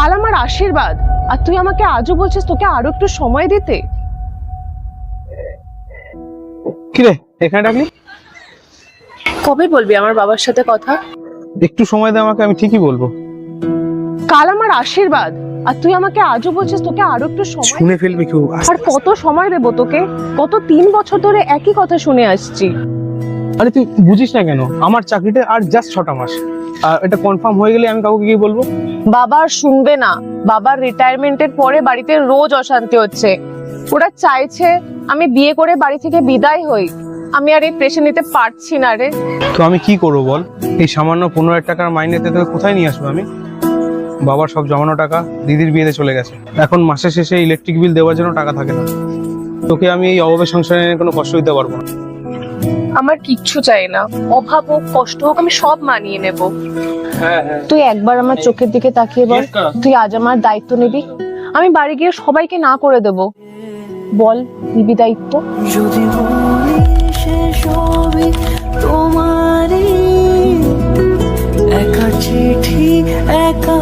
কাল আমার আশীর্বাদ, আর তুই আমাকে আজও বলছিস তোকে আরো একটু সময় দিতে। কিরে এখানে ডাকলি? কবে বলবি আমার বাবার সাথে কথা? একটু সময় দে আমাকে, আমি ঠিকই বলবো। কাল আমার আশীর্বাদ, আর তুই আমাকে আজও বলছিস তোকে আরো একটু সময়। শুনে ফেলবি কেউ। আর কত সময় দেবো তোকে? গত 3 বছর ধরে একই কথা শুনে আসছি। আরে তুই বুঝিস না কেন? আমার চাকরিটা আর জাস্ট 6টা মাস, আর এটা কনফার্ম হয়ে গেলে আমি কাউকে কি বলবো? বাবা আর শুনবে না। বাবার রিটায়ারমেন্টের পরে বাড়িতে রোজ অশান্তি হচ্ছে। ওরা চাইছে আমি বিয়ে করে বাড়ি থেকে বিদায় হই। আমি আর এই প্রেশার নিতে পারছি না রে। তো আমি কি করবো বল? এই সামান্য 15,000 টাকার মাইনেতে তোকে কোথায় নিয়ে আসবো আমি? বাবার সব জমানো টাকা দিদির বিয়েতে চলে গেছে, এখন মাসের শেষে ইলেকট্রিক বিল দেওয়ার জন্য টাকা থাকে না। তোকে আমি এই অভাবের সংসারে কোনো কষ্ট দিতে পারবো না। আমার কিচ্ছু চাই না, অভাব হোক কষ্ট হোক আমি সব মানিয়ে নেব। তুই একবার আমার চোখের দিকে তাকিয়ে বল, তুই আজ আমার দায়িত্ব নিবি? আমি বাড়ি গিয়ে সবাইকে না করে দেব। বল নিবি দায়িত্ব? যদি বলি সে সবই তোমারই, একা চিঠি একা